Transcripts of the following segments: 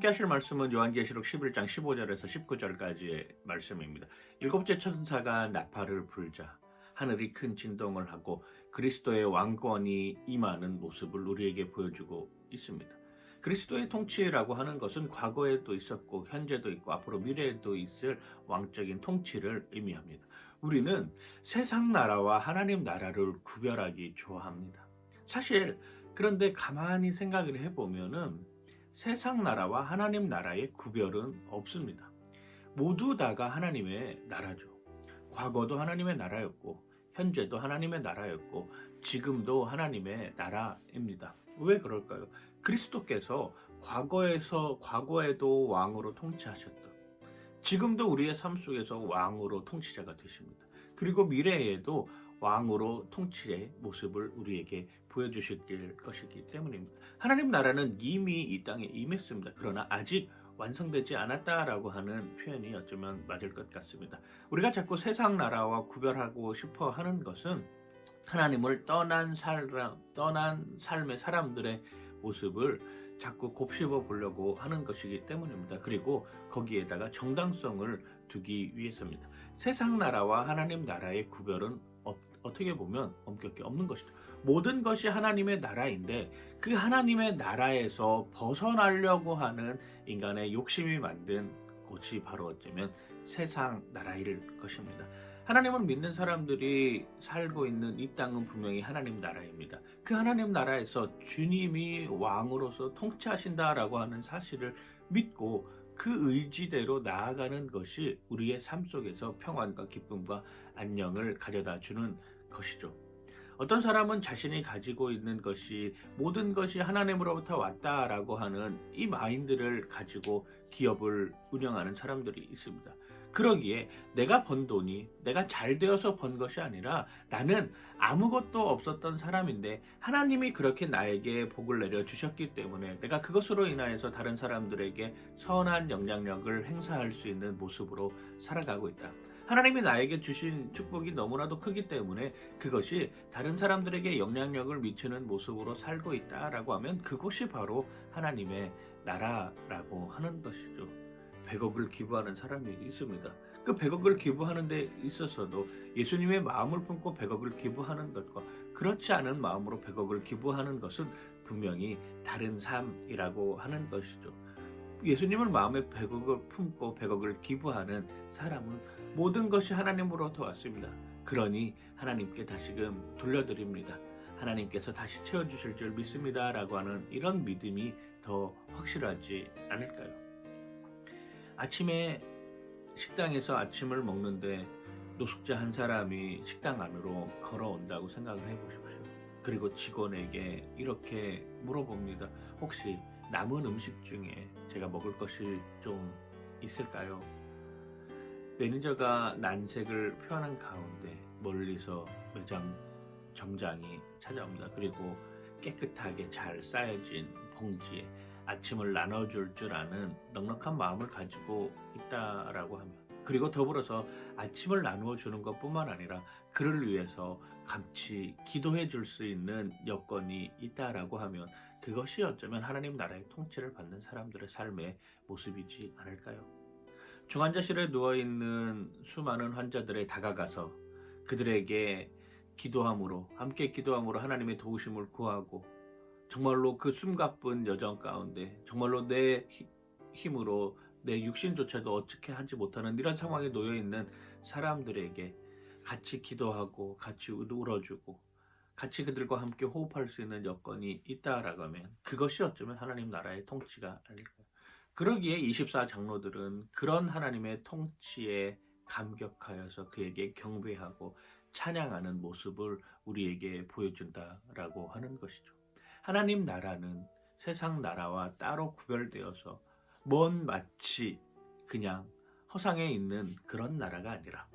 함께 하실 말씀은 요한계시록 11장 15절에서 19절까지의 말씀입니다. 일곱째 천사가 나팔을 불자 하늘이 큰 진동을 하고 그리스도의 왕권이 임하는 모습을 우리에게 보여주고 있습니다. 그리스도의 통치라고 하는 것은 과거에도 있었고 현재도 있고 앞으로 미래에도 있을 왕적인 통치를 의미합니다. 우리는 세상 나라와 하나님 나라를 구별하기 좋아합니다. 사실 그런데 가만히 생각을 해보면은 세상 나라와 하나님 나라의 구별은 없습니다. 모두 다가 하나님의 나라죠. 과거도 하나님의 나라였고 현재도 하나님의 나라였고 지금도 하나님의 나라입니다. 왜 그럴까요? 그리스도께서 과거에도 왕으로 통치하셨다. 지금도 우리의 삶 속에서 왕으로 통치자가 되십니다. 그리고 미래에도 왕으로 통치의 모습을 우리에게 보여주실 것이기 때문입니다. 하나님 나라는 이미 이 땅에 임했습니다. 그러나 아직 완성되지 않았다라고 하는 표현이 어쩌면 맞을 것 같습니다. 우리가 자꾸 세상 나라와 구별하고 싶어 하는 것은 하나님을 떠난 삶의 사람들의 모습을 자꾸 곱씹어 보려고 하는 것이기 때문입니다. 그리고 거기에다가 정당성을 두기 위해서입니다. 세상 나라와 하나님 나라의 구별은 어떻게 보면 엄격히 없는 것이죠. 모든 것이 하나님의 나라인데 그 하나님의 나라에서 벗어나려고 하는 인간의 욕심이 만든 곳이 바로 어쩌면 세상 나라일 것입니다. 하나님을 믿는 사람들이 살고 있는 이 땅은 분명히 하나님 나라입니다. 그 하나님 나라에서 주님이 왕으로서 통치하신다라고 하는 사실을 믿고 그 의지대로 나아가는 것이 우리의 삶 속에서 평안과 기쁨과 안녕을 가져다 주는 것이죠. 어떤 사람은 자신이 가지고 있는 것이 모든 것이 하나님으로부터 왔다라고 하는 이 마인드를 가지고 기업을 운영하는 사람들이 있습니다. 그러기에 내가 번 돈이 내가 잘 되어서 번 것이 아니라 나는 아무것도 없었던 사람인데 하나님이 그렇게 나에게 복을 내려 주셨기 때문에 내가 그것으로 인하여서 다른 사람들에게 선한 영향력을 행사할 수 있는 모습으로 살아가고 있다. 하나님이 나에게 주신 축복이 너무나도 크기 때문에 그것이 다른 사람들에게 영향력을 미치는 모습으로 살고 있다라고 하면 그것이 바로 하나님의 나라라고 하는 것이죠. 100억을 기부하는 사람이 있습니다. 그 100억을 기부하는 데 있어서도 예수님의 마음을 품고 100억을 기부하는 것과 그렇지 않은 마음으로 100억을 기부하는 것은 분명히 다른 삶이라고 하는 것이죠. 예수님을 마음에 100억을 품고 100억을 기부하는 사람은 모든 것이 하나님으로부터 왔습니다. 그러니 하나님께 다시금 돌려드립니다. 하나님께서 다시 채워주실 줄 믿습니다 라고 하는 이런 믿음이 더 확실하지 않을까요? 아침에 식당에서 아침을 먹는데 노숙자 한 사람이 식당 안으로 걸어온다고 생각을 해보십시오. 그리고 직원에게 이렇게 물어봅니다. 혹시 남은 음식 중에 제가 먹을 것이 좀 있을까요? 매니저가 난색을 표하는 가운데 멀리서 매장 점장이 찾아옵니다. 그리고 깨끗하게 잘 쌓여진 봉지에 아침을 나눠줄 줄 아는 넉넉한 마음을 가지고 있다라고 하면, 그리고 더불어서 아침을 나누어 주는 것뿐만 아니라 그를 위해서 같이 기도해 줄 수 있는 여건이 있다라고 하면 그것이 어쩌면 하나님 나라의 통치를 받는 사람들의 삶의 모습이지 않을까요? 중환자실에 누워있는 수많은 환자들에 다가가서 그들에게 함께 기도함으로 하나님의 도우심을 구하고 정말로 그 숨가쁜 여정 가운데 정말로 내 힘으로 내 육신조차도 어떻게 하지 못하는 이런 상황에 놓여있는 사람들에게 같이 기도하고 같이 울어주고 같이 그들과 함께 호흡할 수 있는 여건이 있다라고 하면 그것이 어쩌면 하나님 나라의 통치가 아닐까요? 그러기에 24 장로들은 그런 하나님의 통치에 감격하여서 그에게 경배하고 찬양하는 모습을 우리에게 보여준다라고 하는 것이죠. 하나님 나라는 세상 나라와 따로 구별되어서 마치 그냥 허상에 있는 그런 나라가 아니라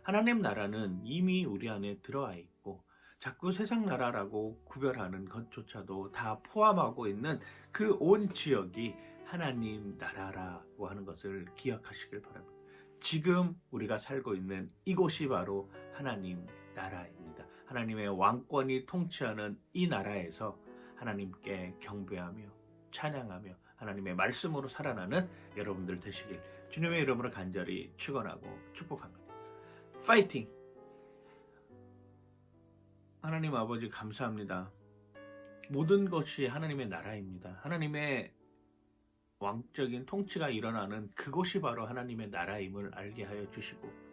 하나님 나라는 이미 우리 안에 들어와 있고 자꾸 세상 나라라고 구별하는 것조차도 다 포함하고 있는 그 온 지역이 하나님 나라라고 하는 것을 기억하시길 바랍니다. 지금 우리가 살고 있는 이곳이 바로 하나님 나라입니다. 하나님의 왕권이 통치하는 이 나라에서 하나님께 경배하며 찬양하며 하나님의 말씀으로 살아나는 여러분들 되시길 주님의 이름으로 간절히 축원하고 축복합니다. 파이팅! 하나님 아버지 감사합니다. 모든 것이 하나님의 나라입니다. 하나님의 왕적인 통치가 일어나는 그곳이 바로 하나님의 나라임을 알게 하여 주시고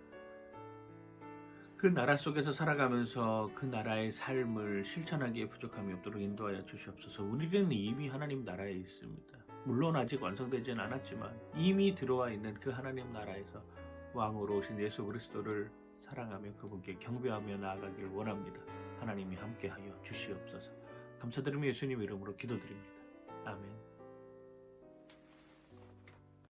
그 나라 속에서 살아가면서 그 나라의 삶을 실천하기에 부족함이 없도록 인도하여 주시옵소서. 우리는 이미 하나님 나라에 있습니다. 물론 아직 완성되진 않았지만 이미 들어와 있는 그 하나님 나라에서 왕으로 오신 예수 그리스도를 사랑하며 그분께 경배하며 나아가기를 원합니다. 하나님이 함께하여 주시옵소서. 감사드리며 예수님 이름으로 기도드립니다. 아멘.